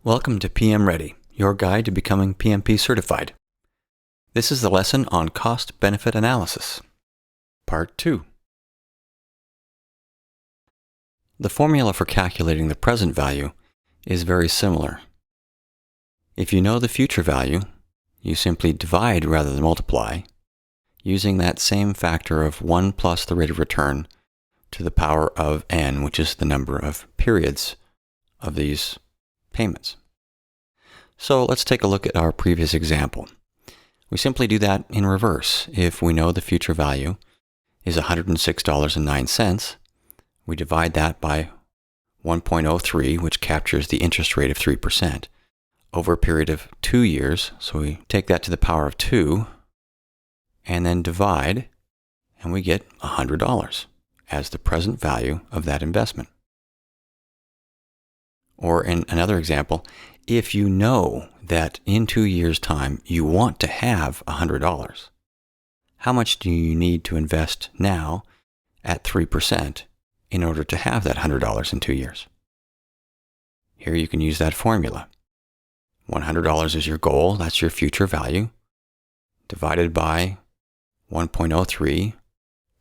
Welcome to PM Ready, your guide to becoming PMP certified. This is the lesson on cost-benefit analysis, Part 2. The formula for calculating the present value is very similar. If you know the future value, you simply divide rather than multiply, using that same factor of 1 plus the rate of return to the power of n, which is the number of periods of these payments. So let's take a look at our previous example. We simply do that in reverse. If we know the future value is $106.09, we divide that by 1.03, which captures the interest rate of 3%, over a period of 2 years. So we take that to the power of 2, and then divide, and we get $100 as the present value of that investment. Or in another example, if you know that in 2 years' time you want to have $100, how much do you need to invest now at 3% in order to have that $100 in 2 years? Here you can use that formula. $100 is your goal, that's your future value, divided by 1.03,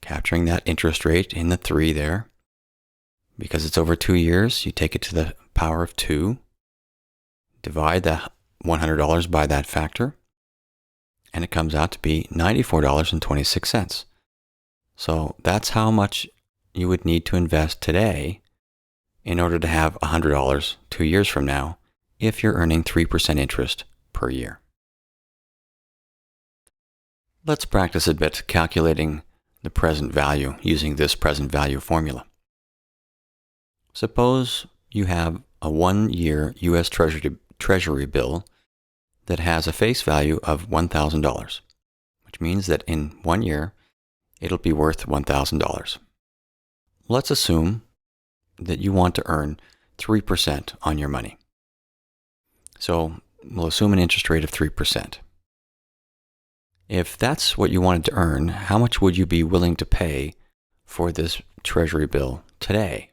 capturing that interest rate in the 3 there. Because it's over 2 years, you take it to the power of 2, divide the $100 by that factor, and it comes out to be $94.26. So that's how much you would need to invest today in order to have $100 2 years from now if you're earning 3% interest per year. Let's practice a bit calculating the present value using this present value formula. Suppose you have a 1-year U.S. Treasury bill that has a face value of $1,000, which means that in 1 year, it'll be worth $1,000. Let's assume that you want to earn 3% on your money. So we'll assume an interest rate of 3%. If that's what you wanted to earn, how much would you be willing to pay for this Treasury bill today?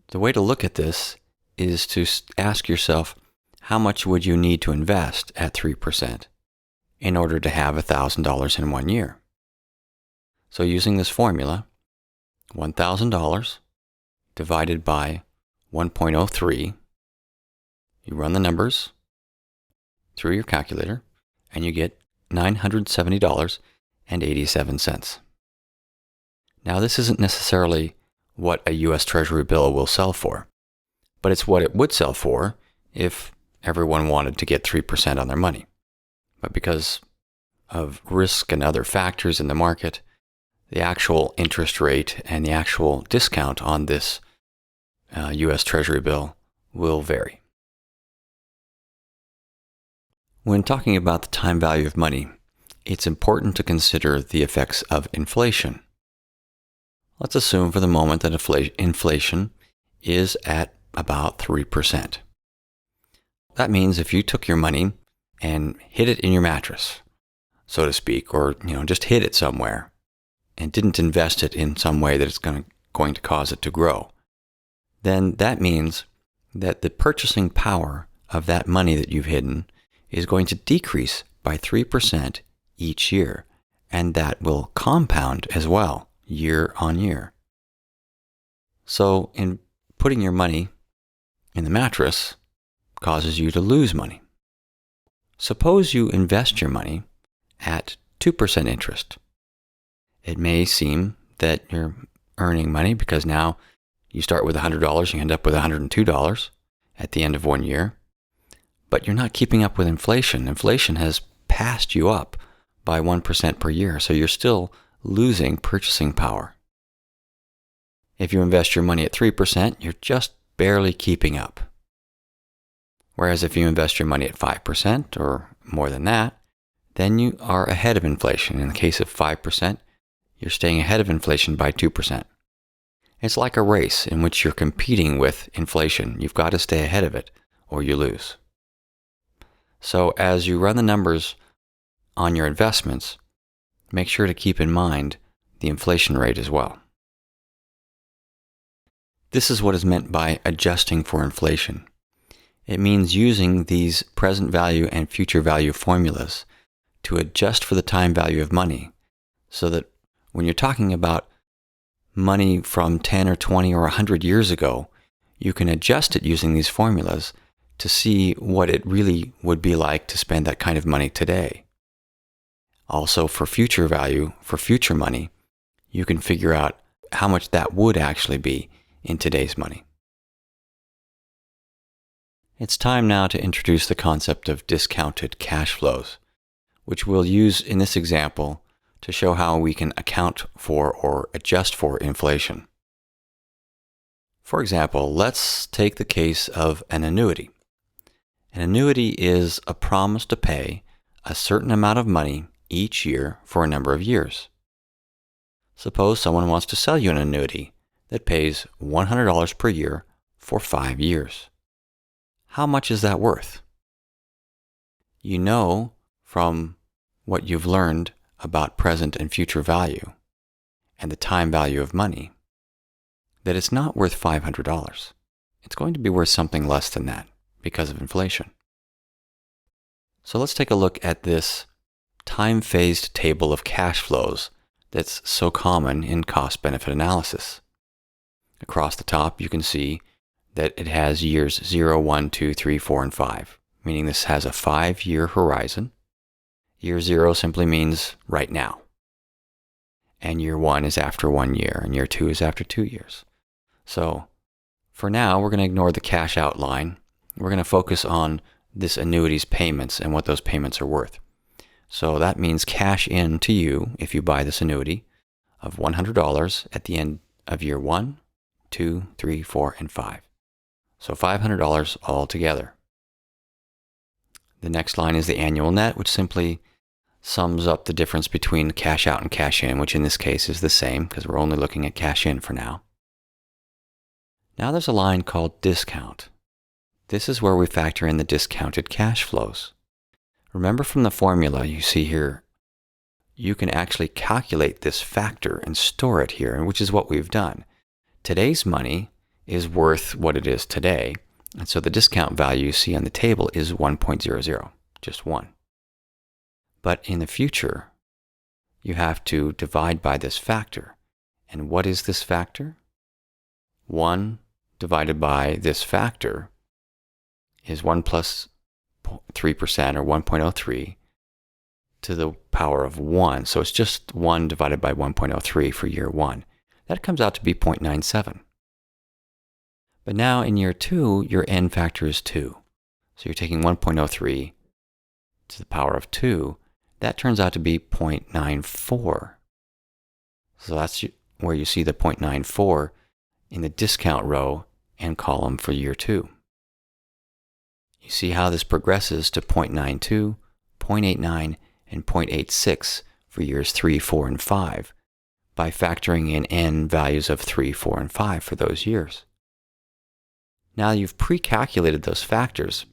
The way to look at this is to ask yourself, how much would you need to invest at 3% in order to have $1,000 in 1 year? So using this formula, $1,000 divided by 1.03, you run the numbers through your calculator, and you get $970.87. Now this isn't necessarily what a U.S. Treasury bill will sell for, but it's what it would sell for if everyone wanted to get 3% on their money. But because of risk and other factors in the market, the actual interest rate and the actual discount on this U.S. Treasury bill will vary. When talking about the time value of money, it's important to consider the effects of inflation. Let's assume for the moment that inflation is at about 3%. That means if you took your money and hid it in your mattress, so to speak, or just hid it somewhere and didn't invest it in some way that it's going to cause it to grow, then that means that the purchasing power of that money that you've hidden is going to decrease by 3% each year, and that will compound as well, year on year. So in putting your money in the mattress causes you to lose money. Suppose you invest your money at 2% interest. It may seem that you're earning money because now you start with $100, you end up with $102 at the end of 1 year, but you're not keeping up with inflation. Inflation has passed you up by 1% per year, so you're still losing purchasing power. If you invest your money at 3%, you're just barely keeping up. Whereas if you invest your money at 5% or more than that, then you are ahead of inflation. In the case of 5%, you're staying ahead of inflation by 2%. It's like a race in which you're competing with inflation. You've got to stay ahead of it or you lose. So as you run the numbers on your investments, make sure to keep in mind the inflation rate as well. This is what is meant by adjusting for inflation. It means using these present value and future value formulas to adjust for the time value of money, so that when you're talking about money from 10 or 20 or 100 years ago, you can adjust it using these formulas to see what it really would be like to spend that kind of money today. Also, for future value, for future money, you can figure out how much that would actually be in today's money. It's time now to introduce the concept of discounted cash flows, which we'll use in this example to show how we can account for or adjust for inflation. For example, let's take the case of an annuity. An annuity is a promise to pay a certain amount of money each year for a number of years. Suppose someone wants to sell you an annuity that pays $100 per year for 5 years. How much is that worth? You know from what you've learned about present and future value and the time value of money that it's not worth $500. It's going to be worth something less than that because of inflation. So let's take a look at this time-phased table of cash flows that's so common in cost-benefit analysis. Across the top, you can see that it has years 0, 1, 2, 3, 4, and 5, meaning this has a 5-year horizon. Year 0 simply means right now. And year 1 is after 1 year, and year 2 is after 2 years. So for now, we're going to ignore the cash out line. We're going to focus on this annuity's payments and what those payments are worth. So that means cash in to you, if you buy this annuity, of $100 at the end of year 1, 2, 3, 4, and 5. So $500 altogether. The next line is the annual net, which simply sums up the difference between cash out and cash in, which in this case is the same because we're only looking at cash in for now. Now there's a line called discount. This is where we factor in the discounted cash flows. Remember from the formula you see here, you can actually calculate this factor and store it here, which is what we've done. Today's money is worth what it is today, and so the discount value you see on the table is 1.00, just 1. But in the future, you have to divide by this factor. And what is this factor? 1 divided by this factor is 1 plus 3% or 1.03 to the power of 1. So it's just 1 divided by 1.03 for year 1. That comes out to be 0.97. But now in year 2, your n factor is 2. So you're taking 1.03 to the power of 2. That turns out to be 0.94. So that's where you see the 0.94 in the discount row and column for year 2. You see how this progresses to 0.92, 0.89, and 0.86 for years 3, 4, and 5 by factoring in n values of 3, 4, and 5 for those years. Now you've pre-calculated those factors.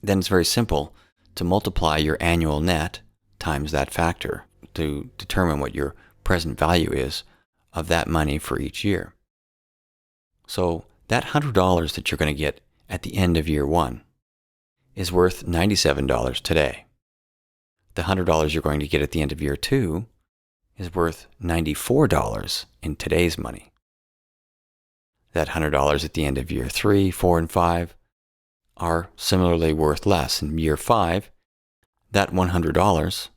Then it's very simple to multiply your annual net times that factor to determine what your present value is of that money for each year. So that $100 that you're going to get at the end of year 1 is worth $97 today. The $100 you're going to get at the end of year 2 is worth $94 in today's money. That $100 at the end of year 3, 4, and 5 are similarly worth less. In year 5, that $100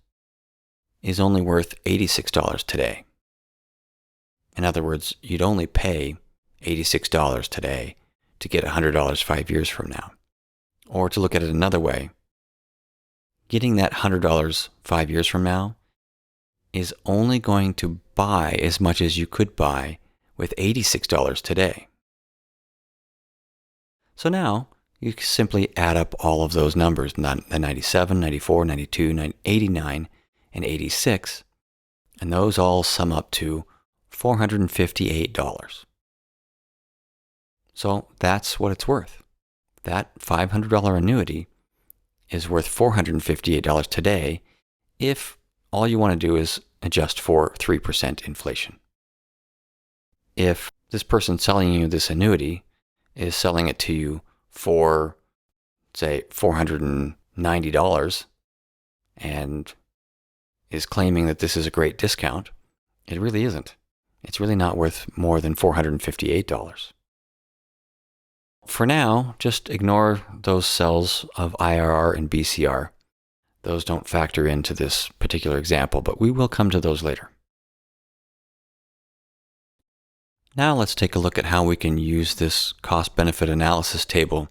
is only worth $86 today. In other words, you'd only pay $86 today to get $100 5 years from now. Or to look at it another way, getting that $100 5 years from now is only going to buy as much as you could buy with $86 today. So now you simply add up all of those numbers, the 97, 94, 92, 89, and 86, and those all sum up to $458. So that's what it's worth. That $500 annuity is worth $458 today if all you want to do is adjust for 3% inflation. If this person selling you this annuity is selling it to you for, say, $490 and is claiming that this is a great discount, it really isn't. It's really not worth more than $458. For now, just ignore those cells of IRR and BCR. Those don't factor into this particular example, but we will come to those later. Now let's take a look at how we can use this cost-benefit analysis table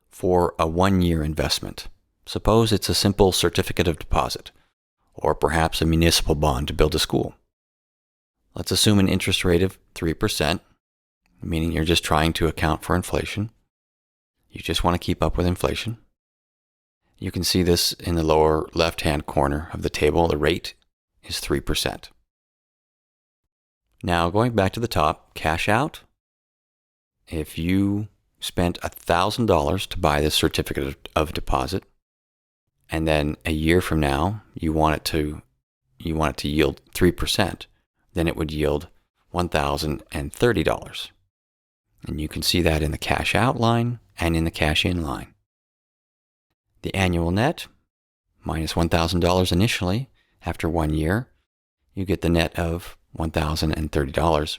for a 1-year investment. Suppose it's a simple certificate of deposit, or perhaps a municipal bond to build a school. Let's assume an interest rate of 3%, meaning you're just trying to account for inflation. You just want to keep up with inflation. You can see this in the lower left-hand corner of the table. The rate is 3%. Now, going back to the top, cash out. If you spent $1,000 to buy this certificate of deposit, and then a year from now you want it to yield 3%, then it would yield $1,030. And you can see that in the cash out line and in the cash in line. The annual net minus $1,000 initially. After 1 year, you get the net of $1,030.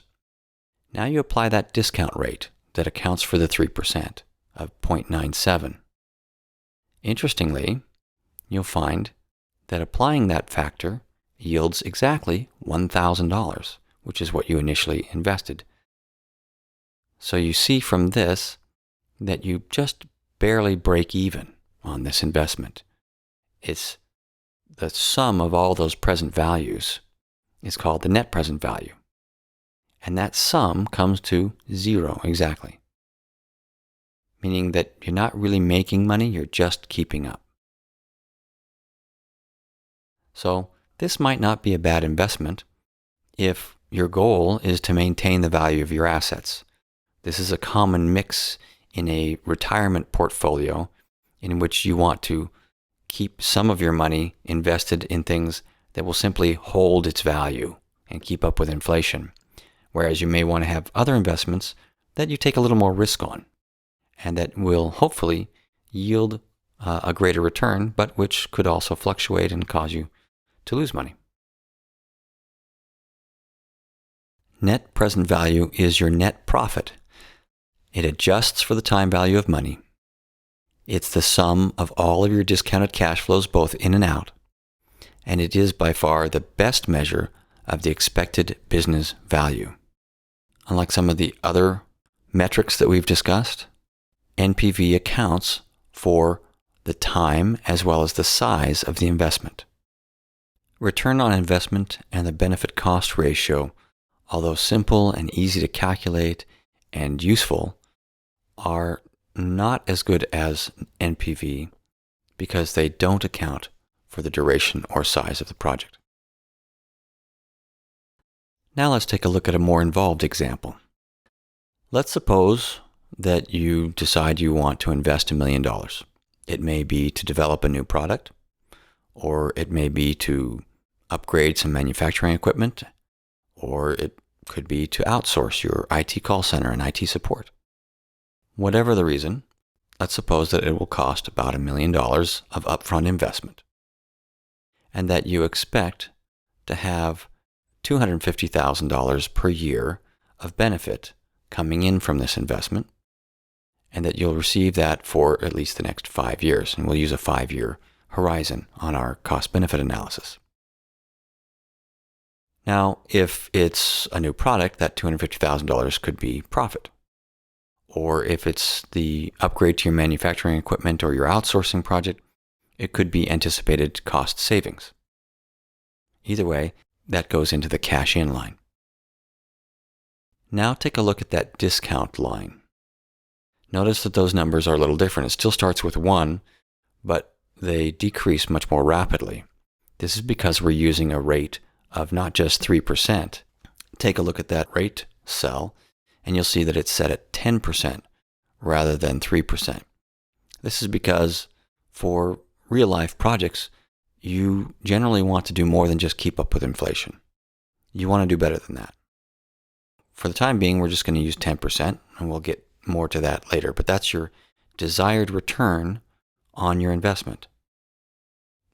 Now you apply that discount rate that accounts for the 3% of 0.97. Interestingly, you'll find that applying that factor yields exactly $1,000, which is what you initially invested. So you see from this that you just barely break even on this investment. It's the sum of all those present values is called the net present value. And that sum comes to 0 exactly, meaning that you're not really making money, you're just keeping up. So this might not be a bad investment if your goal is to maintain the value of your assets. This is a common mix in a retirement portfolio in which you want to keep some of your money invested in things that will simply hold its value and keep up with inflation, whereas you may want to have other investments that you take a little more risk on and that will hopefully yield a greater return, but which could also fluctuate and cause you to lose money. Net present value is your net profit. It adjusts for the time value of money. It's the sum of all of your discounted cash flows, both in and out, and it is by far the best measure of the expected business value. Unlike some of the other metrics that we've discussed, NPV accounts for the time as well as the size of the investment. Return on investment and the benefit-cost ratio, although simple and easy to calculate and useful, are not as good as NPV because they don't account for the duration or size of the project. Now let's take a look at a more involved example. Let's suppose that you decide you want to invest $1 million. It may be to develop a new product, or it may be to upgrade some manufacturing equipment, or it could be to outsource your IT call center and IT support. Whatever the reason, let's suppose that it will cost about $1 million of upfront investment, and that you expect to have $250,000 per year of benefit coming in from this investment, and that you'll receive that for at least the next 5 years. And we'll use a 5-year horizon on our cost-benefit analysis. Now, if it's a new product, that $250,000 could be profit. Or if it's the upgrade to your manufacturing equipment or your outsourcing project, it could be anticipated cost savings. Either way, that goes into the cash in line. Now take a look at that discount line. Notice that those numbers are a little different. It still starts with 1, but they decrease much more rapidly. This is because we're using a rate of not just 3%. Take a look at that rate cell, and you'll see that it's set at 10% rather than 3%. This is because for real-life projects, you generally want to do more than just keep up with inflation. You want to do better than that. for the time being, we're just going to use 10%, and we'll get more to that later. But that's your desired return on your investment.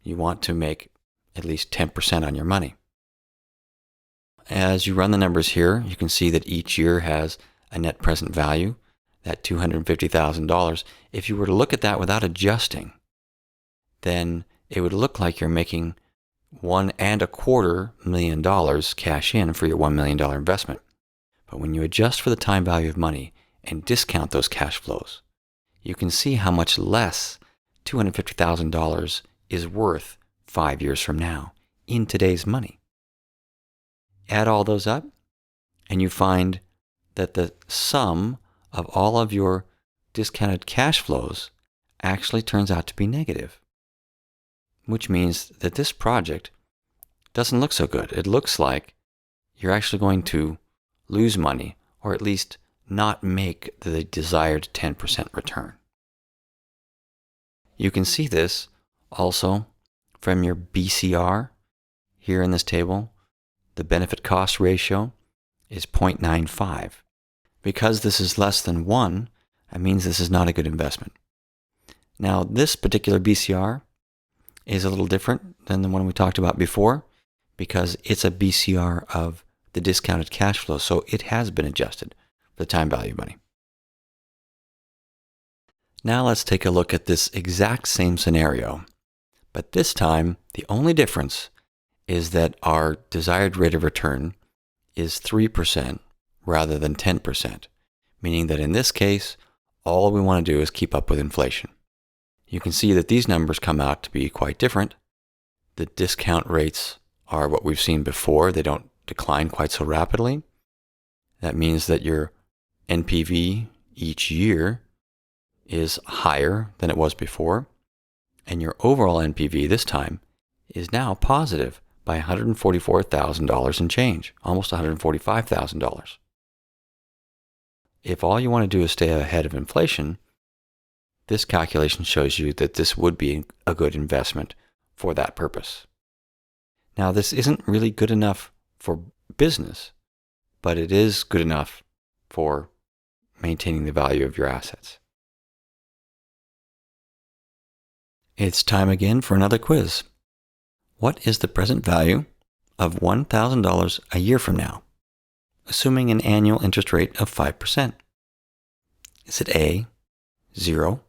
You want to make at least 10% on your money. As you run the numbers here, you can see that each year has a net present value, that $250,000. If you were to look at that without adjusting, then it would look like you're making $1.25 million cash in for your $1 million investment. But when you adjust for the time value of money and discount those cash flows, you can see how much less $250,000 is worth 5 years from now in today's money. Add all those up, and you find that the sum of all of your discounted cash flows actually turns out to be negative, which means that this project doesn't look so good. It looks like you're actually going to lose money, or at least not make the desired 10% return. You can see this also from your BCR here in this table. The benefit cost ratio is 0.95. Because this is less than 1, that means this is not a good investment. Now, this particular BCR is a little different than the one we talked about before because it's a BCR of the discounted cash flow, so it has been adjusted for the time value of money. Now let's take a look at this exact same scenario, but this time the only difference is that our desired rate of return is 3% rather than 10%, meaning that in this case, all we want to do is keep up with inflation. You can see that these numbers come out to be quite different. The discount rates are what we've seen before. They don't decline quite so rapidly. That means that your NPV each year is higher than it was before, and your overall NPV this time is now positive by $144,000 and change, almost $145,000. If all you want to do is stay ahead of inflation, this calculation shows you that this would be a good investment for that purpose. Now, this isn't really good enough for business, but it is good enough for maintaining the value of your assets. It's time again for another quiz. What is the present value of $1,000 a year from now, assuming an annual interest rate of 5%? Is it A, 0,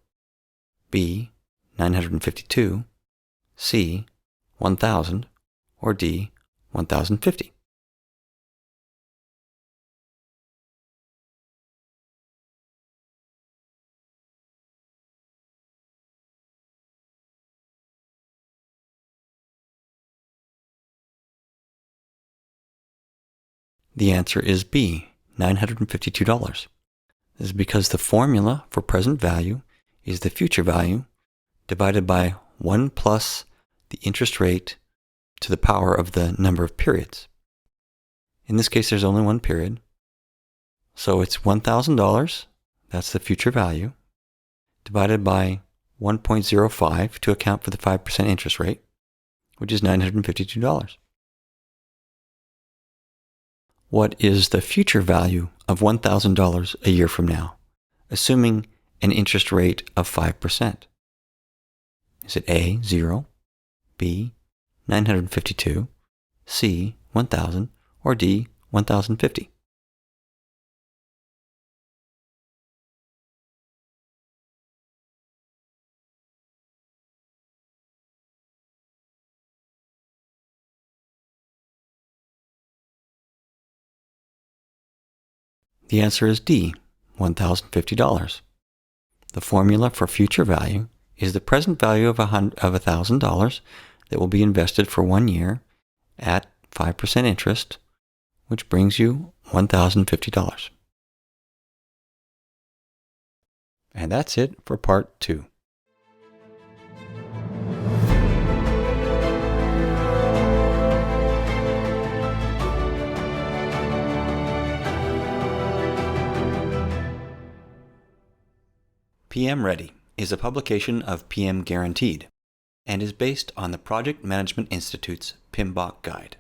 B, 952, C, 1,000, or D, 1,050? The answer is B, $952. This is because the formula for present value is the future value divided by 1 plus the interest rate to the power of the number of periods. In this case, there's only one period. So it's $1,000, that's the future value, divided by 1.05 to account for the 5% interest rate, which is $952. What is the future value of $1,000 a year from now, assuming an interest rate of 5%? Is it A, 0, B, 952, C, 1,000, or D, 1,050? The answer is D, $1,050. The formula for future value is the present value of $1,000 that will be invested for 1 year at 5% interest, which brings you $1,050. And that's it for part 2. PM Ready is a publication of PM Guaranteed and is based on the Project Management Institute's PMBOK guide.